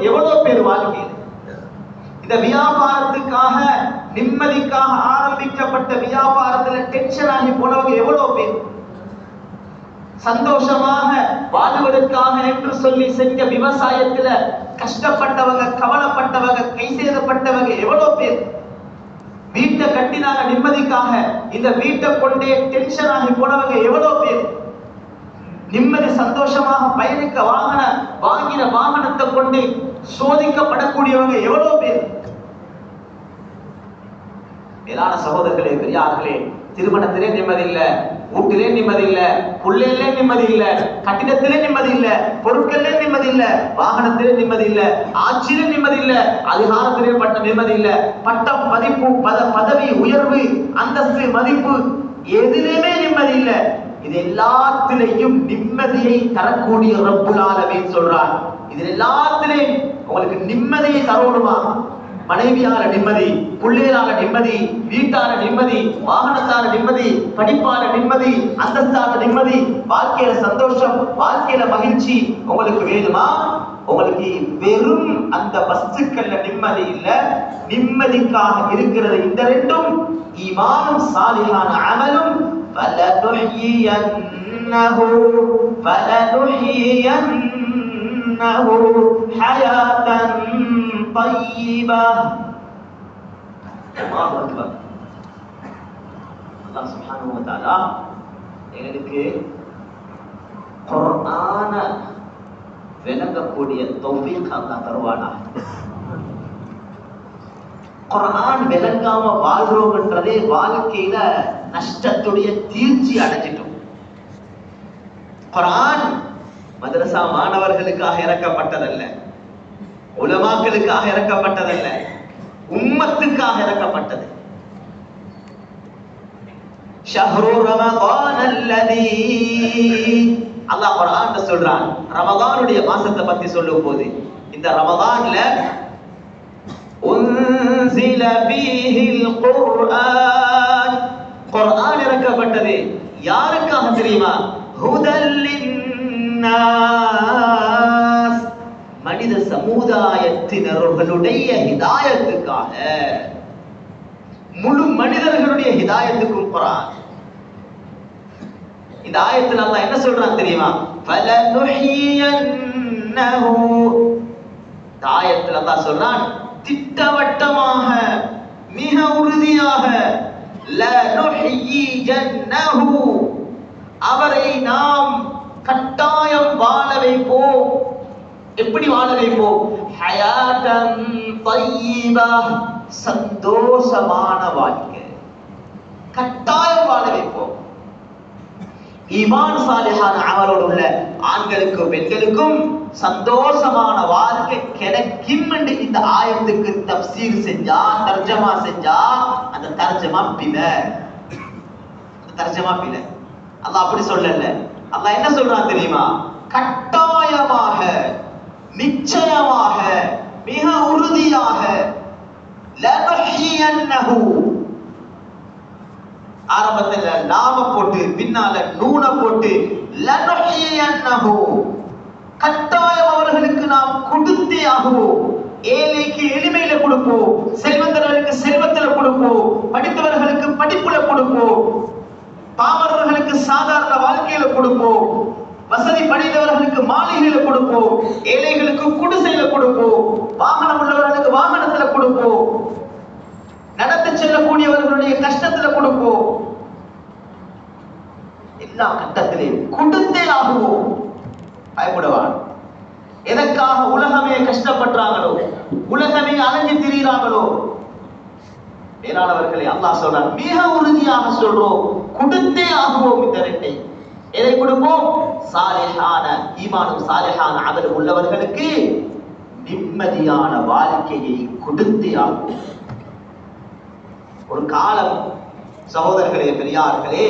எவ்வளவு பேர் வாழ்க்கையில் இந்த வியாபாரத்துக்காக நிம்மதிக்காக ஆரம்பிக்கப்பட்ட வியாபாரத்துல டென்ஷன் ஆகி போனவங்க எவ்வளவு பேர், சந்தோஷமாக வாழ்வதற்காக என்று சொல்லி செஞ்ச விவசாயத்துல கஷ்டப்பட்டவங்க, கவலைப்பட்டவங்க, கை சேதப்பட்டவங்க எவ்வளவு பேர், வீட்டை கட்டினாங்க நிம்மதிக்காக, இந்த வீட்டை கொண்டே டென்ஷன் ஆகி போனவங்க எவ்வளவு பேர், நிம்மதி சந்தோஷமாக பயணிக்க வாங்கின வாகனத்தை கொண்டு சோதிக்கப்படக்கூடியவங்க எவ்வளவு பேர். மேலான சகோதரர்களே, பெரியார்களே, திருமணத்திலே நிம்மதி இல்ல, வீட்டிலே நிம்மதி இல்ல, புள்ளையிலே நிம்மதி இல்ல, கட்டிடத்திலே நிம்மதி இல்ல, பொருட்களிலே நிம்மதி இல்ல, வாகனத்திலே நிம்மதி இல்ல, ஆட்சியிலே நிம்மதி இல்ல, அதிகாரத்திலே பட்ட நிம்மதி இல்ல, பட்டம், மதிப்பு, பதவி உயர்வு, அந்தஸ்து, மதிப்பு எதிலுமே நிம்மதி இல்ல. இது எல்லாத்திலையும் நிம்மதியை தரக்கூடிய ரப்புல் ஆலமீன் சொல்றான். இது எல்லாத்திலையும் உங்களுக்கு நிம்மதியை தரணுமா? மனைவியால நிம்மதி, பிள்ளைகளால நிம்மதி, வீட்டால நிம்மதி, வாகனத்தால நிம்மதி, படிப்பால நிம்மதி, அந்தஸ்தால நிம்மதி, வாழ்க்கையில சந்தோஷம், வாழ்க்கையில மகிழ்ச்சி உங்களுக்கு வேணுமா? உங்களுக்கு வெறும் அந்த வஸ்துக்கள்ல நிம்மதி இல்ல, நிம்மதிக்காக இருக்கிறது இந்த ரெண்டும், ஈமானும் சாலிஹான அமலும். எங்களுக்கு குர்ஆன விளங்கக்கூடிய தௌஃபீக் அல்லாஹ் தருவானா? குர்ஆன் விளங்காம வாழ்றோம்ன்றதே வாழ்க்கையில நஷ்டத்துடைய தீர்ச்சி அடைஞ்சிட்டோம். குர்ஆன் மதரசா மாணவர்களுக்காக இறக்கப்பட்டதல்ல, உலமாக்களுக்காக இறக்கப்பட்டதல்ல, உம்மத்துக்காக இறக்கப்பட்டது. ஷஹ்ரு ரமதான் அல்லதி, அல்லாஹ் குர்ஆன்ல சொல்றான், ரமதானுடைய மாசத்தை பத்தி சொல்லும் போது, இந்த ரமதான்ல உன்சில ஃபீஹில் குர்ஆன், குர்ஆன் இறக்கப்பட்டது. யாருக்காக தெரியுமா? ஹுதல் லின்னாஸ், மனித சமுதாயத்தினர்களுடைய ஹிதாயத்துக்காக, முழு மனிதர்களுடைய ஹிதாயத்துக்கும் குர்ஆன். இந்த ஆயத்தில் அல்லாஹ் என்ன சொல்றான் தெரியுமா? ஃபலனுஹியன்னஹு, இந்த ஆயத்தில் அல்லாஹ் சொல்றான் திட்டவட்டமாக, மிக உறுதியாக, லனுஹியன்னஹு, அவரை நாம் கட்டாயம் வாழ வைப்போம். எப்படி வாழ வைப்போம்? ஹயாத்தன் தய்யிபா, சந்தோஷமான வாழ்க்கை கட்டாயம் வாழ வைப்போம். ஈமான் சாலிஹான அமலோடு உள்ள ஆண்களுக்கும் பெண்களுக்கும் சந்தோஷமான வாழ்க்கை கிடைக்கும் என்று இந்த ஆயத்துக்கு தஃப்சீர் செஞ்சா, தர்ஜமா செஞ்சா, அந்த தர்ஜமா பிழ, தர்ஜமா பிழ. அல்லாஹ் அப்படி சொல்லல. அல்லாஹ் என்ன சொல்றான் தெரியுமா? கட்டாயமாக, நிச்சயமாக, மிக உறுதியாக, லனுஹியன்னஹு, ஆரம்பத்துல லாம போட்டு பின்னால நூன போட்டு, லனுஹியன்னஹு, கட்டாயம் அவர்களுக்கு நாம் கொடுத்தே ஆகுவோம். ஏழைக்கு எளிமையில கொடுப்போம், செல்வந்தர்களுக்கு செல்வத்துல கொடுப்போம், படித்தவர்களுக்கு படிப்புல கொடுப்போம், பாமரர்களுக்கு சாதாரண வாழ்க்கையில கொடுப்போம், வசதி படைத்தவர்களுக்கு மாளிகையில கொடுப்போம், ஏழைகளுக்கு குடிசையில கொடுப்போம், வாகனம் உள்ளவர்களுக்கு வாகனத்துல கொடுப்போம், நடந்து செல்லக்கூடியவர்களுடைய கஷ்டத்துல கொடுப்போம். எல்லா கட்டத்திலையும் கொடுத்தே ஆகுவோம். பயப்படுவான். எதற்காக உலகமே கஷ்டப்படுறாங்களோ, உலகமே அலைஞ்சு திரிகிறாங்களோ, மேலானவர்களை அல்லாஹ் சொல்றான், மிக உறுதியாக சொல்றோம், கொடுத்தே ஆகுவோம். இந்த ரெண்டை எதை கொடுப்போம்? சாலிஹான ஈமானும் சாலிஹான அமலும் உள்ளவர்களுக்கு நிம்மதியான வாழ்க்கையை கொடுத்தே ஆகும். ஒரு காலம் சகோதரர்களே, பெரியார்களே,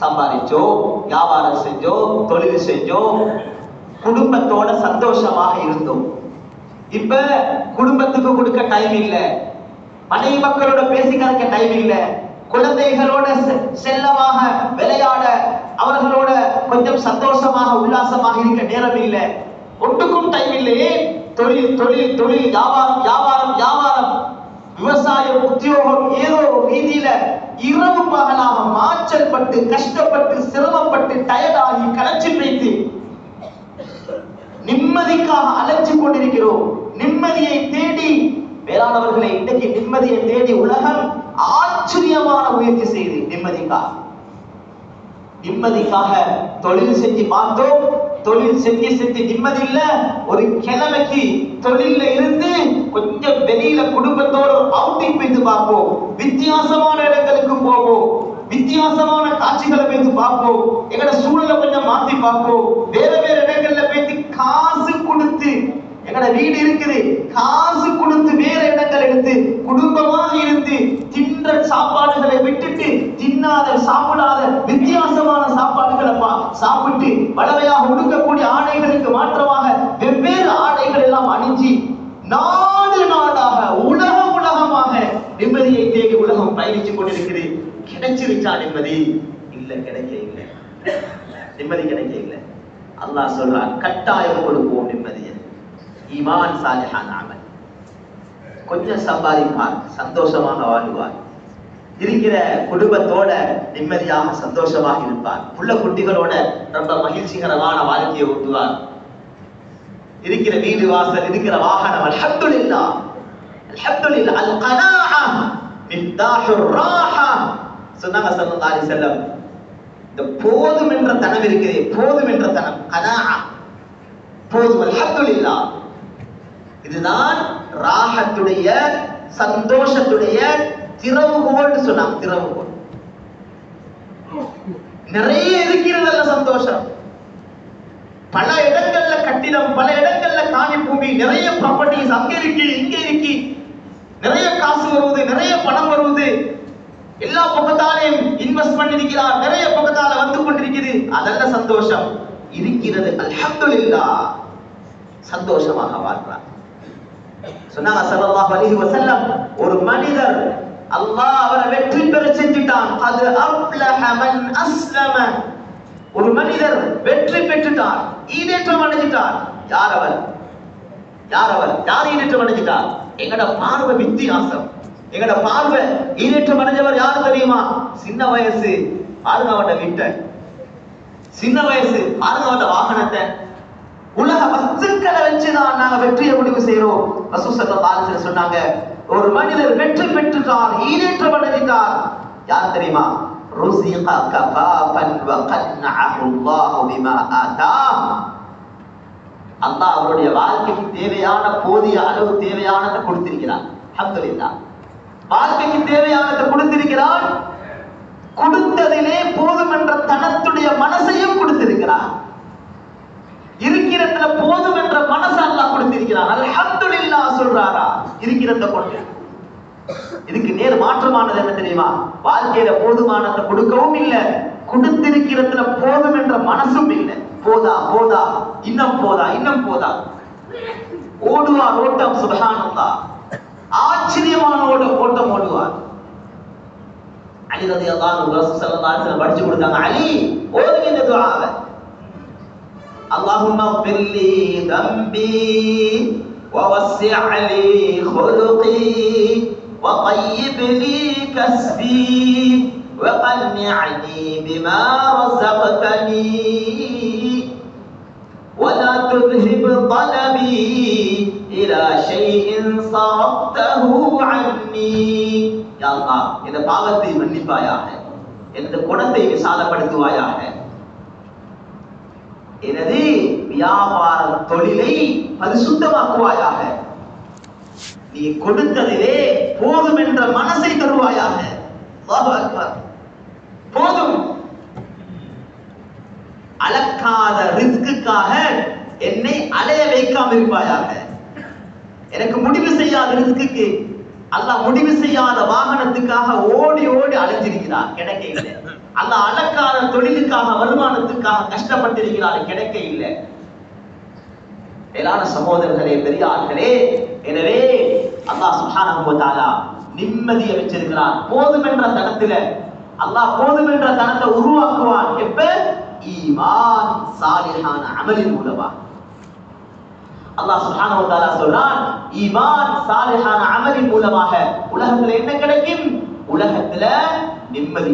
சம்பாதிச்சோம், வியாபாரம் செஞ்சோம், தொழில் செஞ்சோம், குடும்பத்தோட சந்தோஷமாக இருந்தோம். இப்ப குடும்பத்துக்கு கொடுக்க டைம் இல்ல, மனைவி மக்களோட பேசிக்க டைம் இல்ல, குழந்தைகளோட செல்லமாக விளையாட, அவர்களோட கொஞ்சம் சந்தோஷமாக உல்லாசமாக இருக்க நேரம் இல்லை, ஒட்டுக்கும் டைம் இல்லையே. தொழில் தொழில் தொழில், வியாபாரம் வியாபாரம் வியாபாரம், விவசாயம் உத்தியோகம், ஏதோ ரீதியில இரவு பகலாக மாச்சல் பட்டு கஷ்டப்பட்டு சிரமப்பட்டு டயர்டாகி களைச்சி வைத்து நிம்மதிக்காக அலைஞ்சு கொண்டிருக்கிறோம். நிம்மதியை தேடி வேளாணவர்களை இன்றைக்கு நிம்மதியை தேடி உலகம் ஆச்சரியமான முயற்சி செய்து நிம்மதிக்காக தொழில் செஞ்சு பார்த்தோம். தொழில் செஞ்சு செஞ்சு நிம்மதி இல்ல. ஒரு கிழமைக்கு தொழில இருந்து கொஞ்சம் வெளியில குடும்பத்தோட அவுட்டிங் போயிட்டு பார்ப்போம், வித்தியாசமான இடங்களுக்கு போவோம், வித்தியாசமான காட்சிகளை போயிட்டு பார்ப்போம், எங்களோட சூழலை கொஞ்சம் மாத்தி பார்ப்போம், வேற வேற இடங்கள்ல போயிட்டு காசு கொடுத்து, எங்களோட வீடு இருக்குது, காசு கொடுத்து வேற இடங்கள் எடுத்து குடும்பமாக இருந்து தின்ற சாப்பாடுகளை விட்டுட்டு தின்னாத சாப்பிடாத வித்தியாசமான சாப்பாடுகளை சாப்பிட்டு வளமையாக உடுக்கக்கூடிய ஆடைகளுக்கு மாற்றமாக வெவ்வேறு ஆடைகள் எல்லாம் அணிஞ்சி நாடு நாடாக உலகமாக நிம்மதியை தேடி உலகம் பயணித்துக் கொண்டிருக்கிறது. கிடைச்சிருச்சா நிம்மதி? இல்ல, கிடைக்க இல்லை. நிம்மதி கிடைக்க இல்லை. அல்லாஹ் சொல்றான், கட்டாயம் கொடுப்போம் நிம்மதியை. ஈமான் சாலிஹான் அமல். கொஞ்சம் சம்பாதிப்பார், சந்தோஷமாக வாழ்வார், இருக்கிற குடும்பத்தோட நிம்மதியாக சந்தோஷமாக இருப்பார், புள்ள குட்டிகளோட ரொம்ப மகிழ்ச்சிகரமான வாழ்க்கையை ஓட்டுவார், இருக்கிற வீடு வாசல், இருக்கிற வாகனம், அல்ஹம்துலில்லாஹ் அல்ஹம்துலில்லாஹ். அல் கனாஅ மிஃப்தாஹுர் ராஹா சொன்னாங்க ஸல்லல்லாஹு அலைஹி வஸல்லம். இந்த போதும் என்ற தனம் இருக்கிறது, போதும் என்ற தனம், கனாஅ, போதும், அல்ஹம்துலில்லாஹ். இதுதான் ராஹத்துடைய சந்தோஷத்துடைய திறவுகோல் சொன்னாங்க. திறவுகோல் நிறைய இருக்கிறது சந்தோஷம். பல இடங்கள்ல கட்டிடம், பல இடங்கள்ல காணி பூமி, நிறைய ப்ராப்பர்ட்டிஸ் அங்க இருக்கு இங்க இருக்கு, நிறைய காசு வருவது, நிறைய பணம் வருவது, எல்லா பக்கத்தாலையும் இன்வெஸ்ட் பண்ணிருக்கிறார், நிறைய பக்கத்தால வந்து கொண்டிருக்கிறது. அதல்ல சந்தோஷம். இருக்கிறது அல்ஹம்துலில்லாஹ், சந்தோஷமாக வாழ்றார். சொன்னாங்க ஸல்லல்லாஹு அலைஹி வஸல்லம், ஒரு மனிதர் அல்லாஹ் அவரை வெற்றி பெற செஞ்சிட்டான். அது அஃப்லஹ மன் அஸ்லம. ஒரு மனிதர் வெற்றி பெற்றுட்டார், ஈடேற்றம் அடைஞ்சிட்டார். யார் அவர்? யார் ஈடேற்றம் அடைஞ்சிட்டார்? எங்கட பார்வை வித்தியாசம். எங்கட பார்வை ஈடேற்றம் அடைஞ்சவர் யாரு தெரியுமா? சின்ன வயசு பாருங்க அவட வீட்டை, சின்ன வயசு பாருங்க அவட வாகனத்தை, உலக வஸ்துக்களை வச்சுதான் நாங்க வெற்றியை முடிவு செய்யறோம். ரசூல் ஸல்லல்லாஹு அலைஹி வஸல்லம் சொன்னாங்க, ஒரு மனிதர் வெற்றி பெற்றுட்டார், ஈடேற்றம் அடைந்தார். யார் தெரியுமா? ருஸிக கஃபாஃபன் வ கன்னஅஹு அல்லாஹு பிமா ஆதா. அல்லாஹ் அவருடைய வாழ்க்கைக்கு தேவையான போதிய அளவு தேவையானதை கொடுத்திருக்கிறார். அல்ஹம்துலில்லாஹ். வாழ்க்கைக்கு தேவையானதை கொடுத்திருக்கிறார். கொடுத்ததிலே போதும் என்ற தனத்துடைய மனசையும் கொடுத்திருக்கிறார். இருக்கிறதுல போதும் என்ற மனசு அல்லாஹ் கொடுத்திருக்கிறான். அல்ஹம்துலில்லாஹ் சொல்றாரா? இருக்கிறத கொண்டு. இதுக்கு நேர் மாற்றமானது என்ன தெரியுமா? வாழ்க்கையில போதுமானதை கொடுக்கவும் இல்லை, கொடுத்திருக்கிறதுல போதும் என்ற மனசும் இல்லை. போதா போதா, இன்னும் போதா இன்னும் போதா, ஓடுவார் ஓட்டம். சுப்ஹானல்லாஹ், ஆச்சரியமான ஓட்டம் ஓடுவார். அலி ரலியல்லாஹு அன்ஹு ரசூல் ஸல்லல்லாஹு அலைஹி வஸல்லம் படிச்சு கொடுத்தாங்க, அலி ஓதுங்க இந்த துஆவை. اللهم اغفر لي ذنبي ووسع لي خلقي وطيب لي كسبي وقنعني بما رزقتني ولا تذهب طلبي إلى شيء صرفته عني. يا الله இந்த பாவத்தை மன்னிப்பாயாக, இந்த குணத்தை விசாலப்படுத்துவாயாக, எனது வியாபார தொழிலை பரிசுத்தமாக்குவாயாக, நீ கொடுத்ததிலே போதும் என்ற மனசை தருவாயாக. அல்லாஹு அக்பர். போதும், அளக்காத ரிஸ்க்குக்காக என்னை அலைய வைக்காம இருப்பாயாக. எனக்கு முடிவு செய்யாத ரிஸ்க்கு, அல்லாஹ் முடிவு செய்யாத வாகனத்துக்காக ஓடி ஓடி அலைஞ்சிருக்கிறார், கிடைக்க இல்லை. அல்லாஹ் அளக்காத தொழிலுக்காக வருமானத்துக்காக கஷ்டப்பட்டிருக்கிறார், கிடைக்க இல்லை. மேலான சகோதரர்களே, பெரியார்களே, எனவே அல்லாஹ் சுப்ஹானஹு வ தஆலா நிம்மதியை வச்சிருக்கிறார். போதும் என்ற தனத்துல அல்லாஹ் போதும் என்ற தனத்தை உருவாக்குவான். எப்ப? ஈமான் சாலிஹான அமலின் மூலமா. அல்லாஹ் சுப்ஹானஹு வ தஆலா சொல்றான், ஈமான் சாலிஹான அமலின் மூலமாக உலகத்துல என்ன கிடைக்கும்? உலகத்துல நிம்மதி.